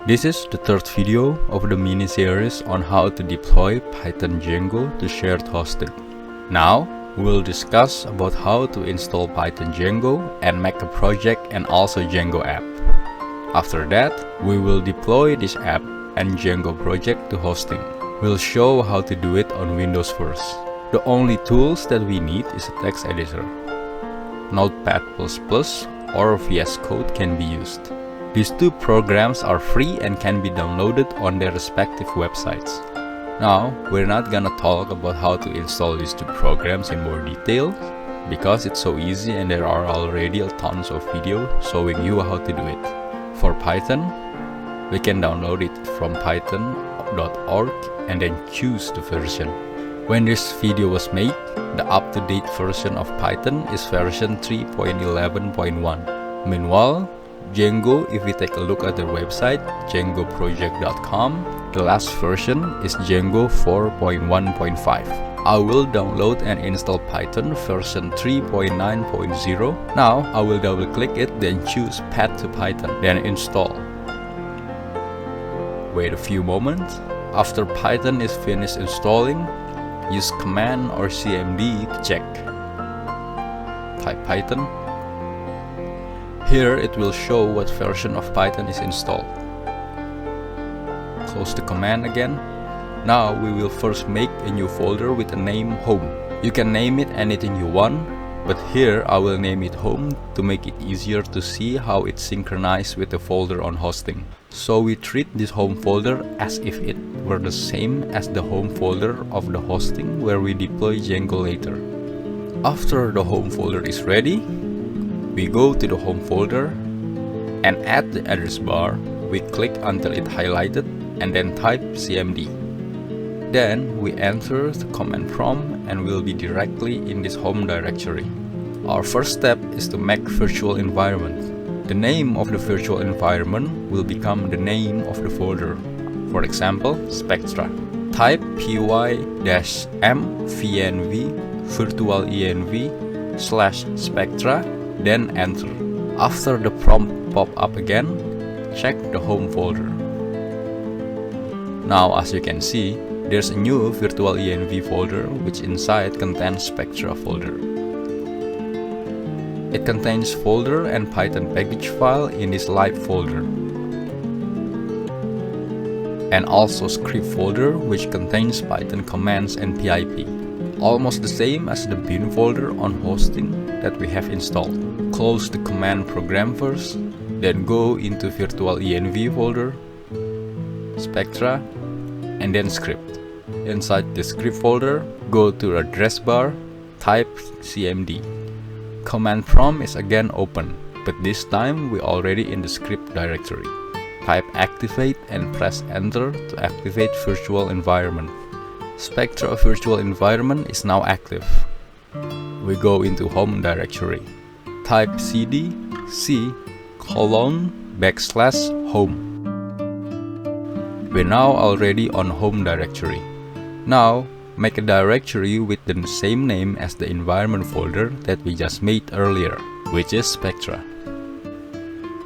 This is the third video of the mini-series on how to deploy Python-Django to shared hosting. Now, we'll discuss about how to install Python-Django and make a project and also Django app. After that, we will deploy this app and Django project to hosting. We'll show how to do it on Windows first. The only tools that we need is a text editor. Notepad++ or VS Code can be used. These two programs are free and can be downloaded on their respective websites. Now, we're not gonna talk about how to install these two programs in more detail because it's so easy and there are already tons of videos showing you how to do it. For Python, we can download it from python.org and then choose the version. When this video was made, the up-to-date version of Python is version 3.11.1. Meanwhile, Django, if we take a look at their website, djangoproject.com, the last version is Django 4.1.5. I will download and install Python version 3.9.0. Now, I will double click it, then choose Path to Python, then install. Wait a few moments. After Python is finished installing, use command or cmd to check. Type Python. Here it will show what version of Python is installed. Close the command again. Now we will first make a new folder with the name home. You can name it anything you want, but here I will name it home to make it easier to see how it's synchronized with the folder on hosting. So we treat this home folder as if it were the same as the home folder of the hosting where we deploy Django later. After the home folder is ready, we go to the home folder and at the address bar, we click until it highlighted and then type cmd. Then we enter the command prompt and we'll be directly in this home directory. Our first step is to make virtual environment. The name of the virtual environment will become the name of the folder. For example, Spectra. Type py-m-venv virtualenv/spectra, then enter. After the prompt pop up again, check the home folder. Now as you can see, there's a new virtualenv folder which inside contains Spectra folder. It contains folder and Python package file in this live folder. And also script folder which contains Python commands and pip. Almost the same as the bin folder on hosting that we have installed. Close the command program first, then go into virtualenv folder, Spectra, and then script. Inside the script folder, go to address bar, type cmd. Command prompt is again open, but this time we already in the script directory. Type activate and press enter to activate virtual environment. Spectra virtual environment is now active. We go into home directory. Type cd c:\home. We're now already on home directory. Now, make a directory with the same name as the environment folder that we just made earlier, which is Spectra.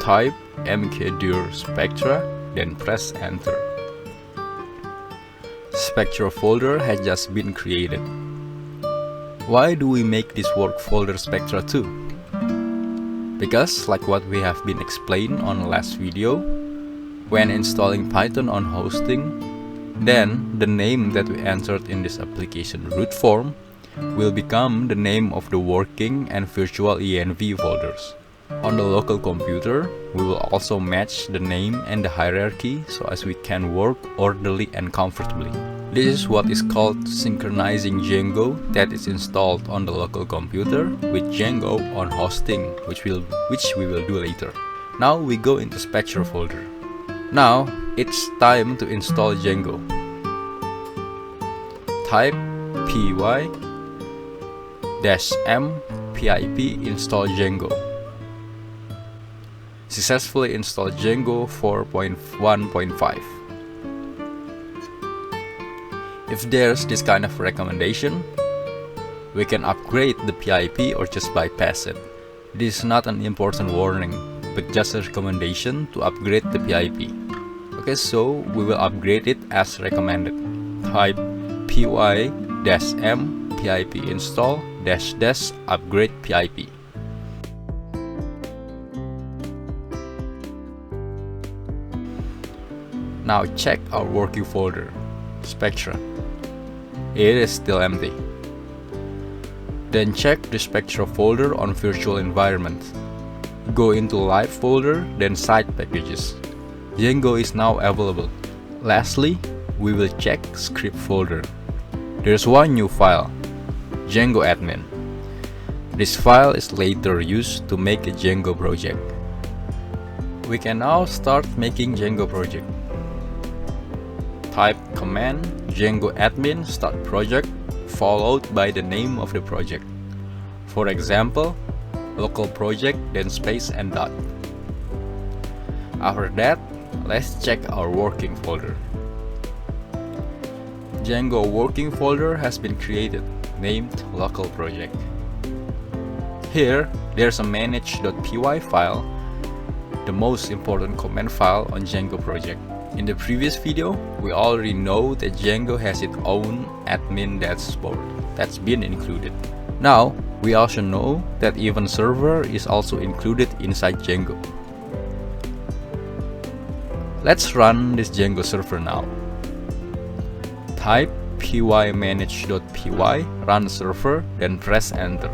Type mkdir Spectra, then press enter. Spectra folder has just been created. Why do we make this work folder Spectra too? Because, like what we have been explained on the last video, when installing Python on hosting, then the name that we entered in this application root form will become the name of the working and virtual env folders. On the local computer, we will also match the name and the hierarchy so as we can work orderly and comfortably. This is what is called synchronizing Django that is installed on the local computer with Django on hosting, which we will do later. Now we go into Spectra folder. Now it's time to install Django. Type py-m pip install Django. Successfully installed Django 4.1.5. If there's this kind of recommendation, we can upgrade the PIP or just bypass it. This is not an important warning, but just a recommendation to upgrade the PIP. Okay, so we will upgrade it as recommended. Type py-m pip install -- upgrade pip. Now check our working folder, Spectra. It is still empty. Then check the Spectra folder on virtual environment. Go into Live folder, then Side Packages. Django is now available. Lastly, we will check Script folder. There's one new file, Django admin. This file is later used to make a Django project. We can now start making Django project. Type command Django admin start project followed by the name of the project. For example, local project, then space and dot. After that, let's check our working folder. Django working folder has been created, named local project. Here, there's a manage.py file, the most important command file on Django project. In the previous video, we already know that Django has its own admin dashboard that's been included. Now, we also know that event server is also included inside Django. Let's run this Django server now. Type py-manage.py run server, then press enter.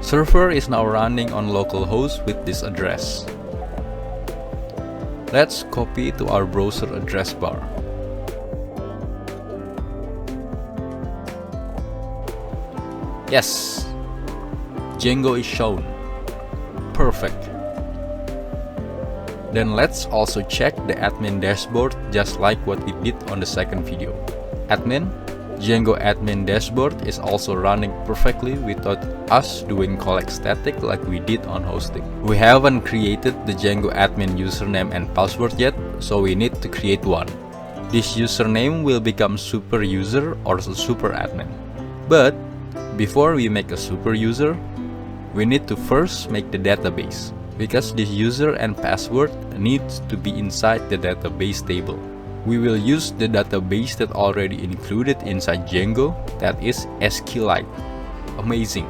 Server is now running on localhost with this address. Let's copy to our browser address bar. Yes, Django is shown. Perfect. Then let's also check the admin dashboard just like what we did on the second video. Admin, Django admin dashboard is also running perfectly without us doing collect static like we did on hosting. We haven't created the Django admin username and password yet, so we need to create one. This username will become super user or super admin. But before we make a super user, we need to first make the database, because this user and password needs to be inside the database table. We will use the database that already included inside Django, that is SQLite. Amazing!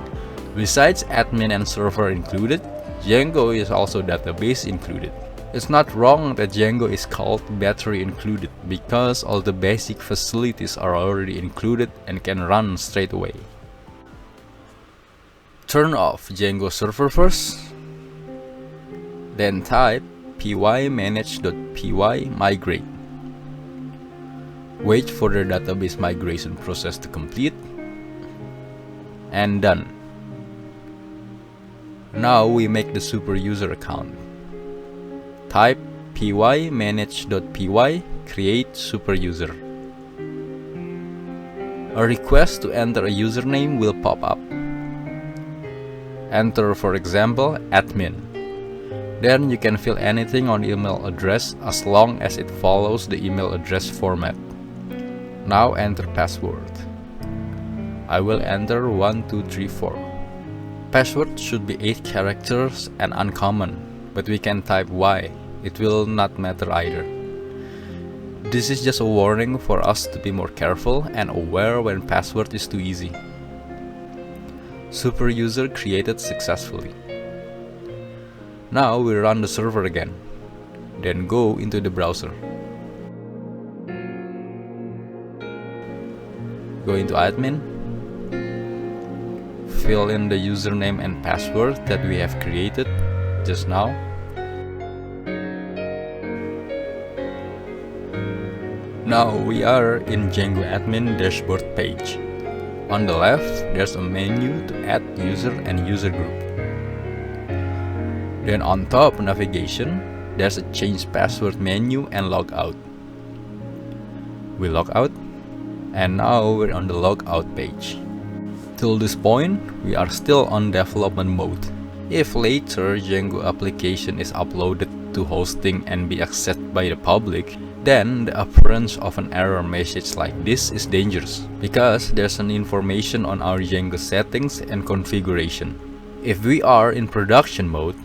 Besides admin and server included, Django is also database included. It's not wrong that Django is called battery included, because all the basic facilities are already included and can run straight away. Turn off Django server first, then type py-manage.py migrate. Wait for the database migration process to complete, and done. Now we make the super user account. Type py-manage.py create super user. A request to enter a username will pop up. Enter, for example, admin. Then you can fill anything on the email address as long as it follows the email address format. Now enter password. I will enter 1234. Password should be 8 characters and uncommon, but we can type Y. It will not matter either. This is just a warning for us to be more careful and aware when password is too easy. Super user created successfully. Now we run the server again. Then go into the browser. Go into admin. Fill in the username and password that we have created just now. Now we are in Django admin dashboard page. On the left, there's a menu to add user and user group. Then on top navigation, there's a change password menu and logout. We log out, and now we're on the logout page. Till this point, we are still on development mode. If later Django application is uploaded to hosting and be accessed by the public, then the appearance of an error message like this is dangerous, because there's an information on our Django settings and configuration. If we are in production mode,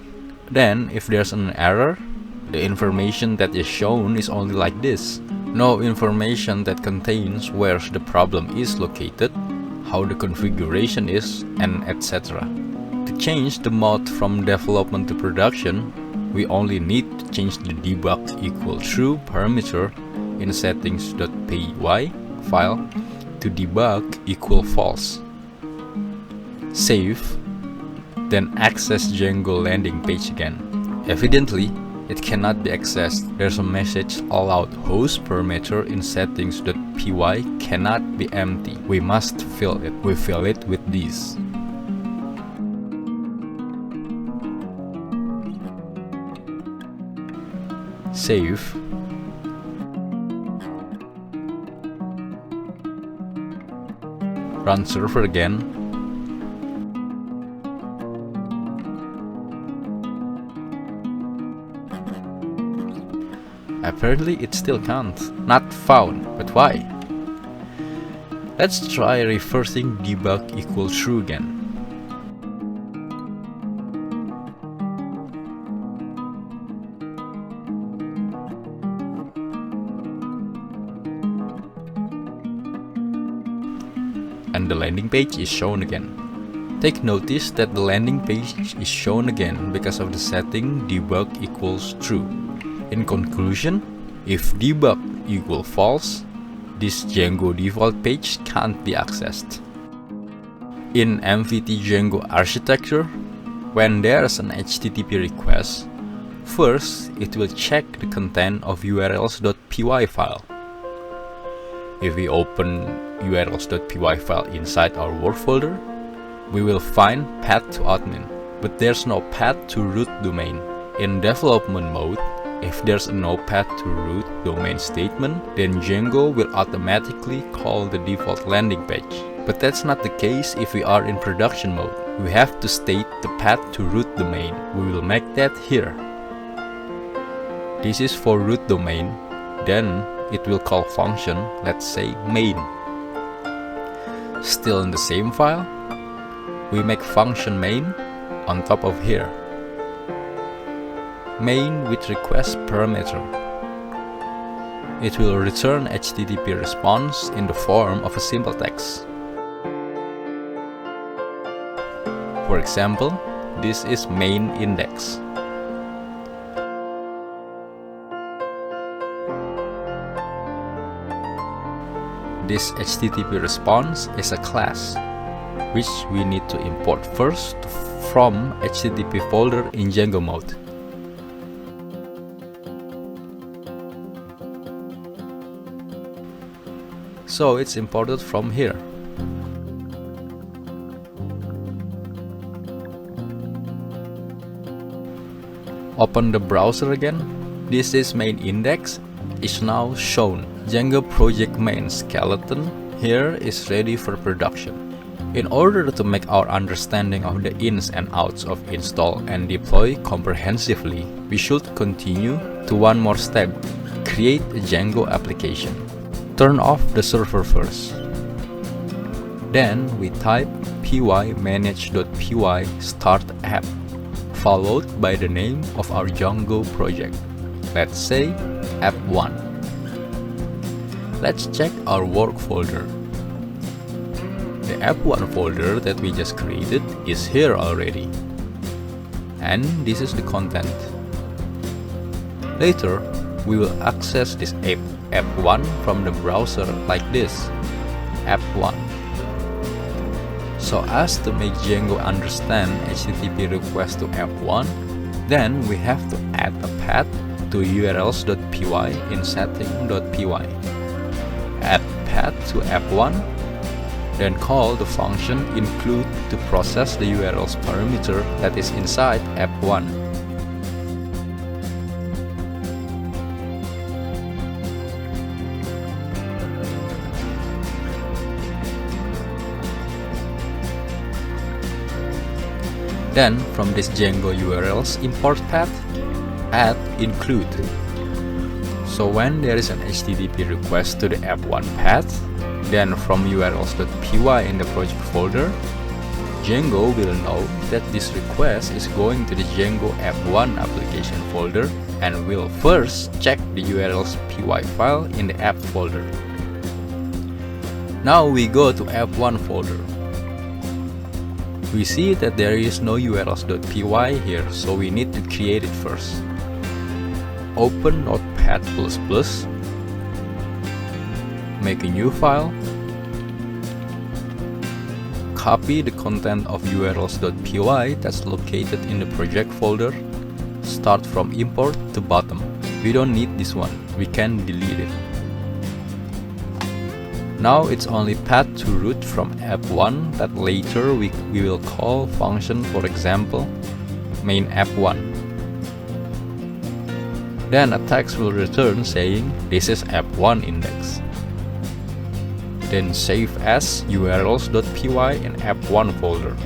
Then, if there's an error, the information that is shown is only like this. No information that contains where the problem is located, how the configuration is, and etc. To change the mode from development to production, we only need to change the debug equal true parameter in settings.py file to debug equal false. Save, then access Django landing page again. Evidently, it cannot be accessed. There's a message allowed host parameter in settings.py cannot be empty. We must fill it. We fill it with these. Save. Run server again. Apparently it still can't. Not found. But why? Let's try reversing debug equal true again. And the landing page is shown again. Take notice that the landing page is shown again because of the setting debug equals true. In conclusion, if debug equals false, this Django default page can't be accessed. In Vid.3 architecture, when there's an HTTP request, first it will check the content of urls.py file. If we open urls.py file inside our work folder, we will find path to admin, but there's no path to root domain. In development mode, if there's no path to root domain statement, then Django will automatically call the default landing page. But that's not the case if we are in production mode. We have to state the path to root domain. We will make that here. This is for root domain. Then it will call function, let's say main. Still in the same file, we make function main on top of here. Main with request parameter. It will return HTTP response in the form of a simple text. For example, this is main index. This HTTP response is a class, which we need to import first from HTTP folder in Django mode. So it's imported from here. Open the browser again. This is main index is now shown. Django project main skeleton here is ready for production. In order to make our understanding of the ins and outs of install and deploy comprehensively, we should continue to one more step, create a Django application. Turn off the server first. Then we type pymanage.py start app, followed by the name of our Django project. Let's say app1. Let's check our work folder. The app1 folder that we just created is here already. And this is the content. Later, we will access this app1 from the browser like this, app1. So as to make Django understand HTTP request to app1, then we have to add a path to urls.py in setting.py. Add path to app1, then call the function include to process the URLs parameter that is inside app1. Then from this Django URLs import path, add include. So when there is an HTTP request to the app1 path, then from urls.py in the project folder, Django will know that this request is going to the Django app1 application folder, and we'll first check the URLs py file in the app folder. Now we go to app1 folder. We see that there is no urls.py here, so we need to create it first. Open Notepad++, make a new file, copy the content of urls.py that's located in the project folder, start from import to bottom. We don't need this one, we can delete it. Now it's only path to root from app1 that later we will call function, for example, main app1. Then a text will return saying this is app1 index. Then save as urls.py in app1 folder.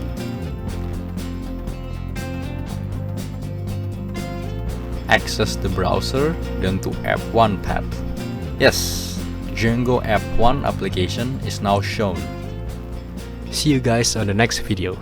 Access the browser, then to app1 path. Yes, Django app1 application is now shown. See you guys on the next video.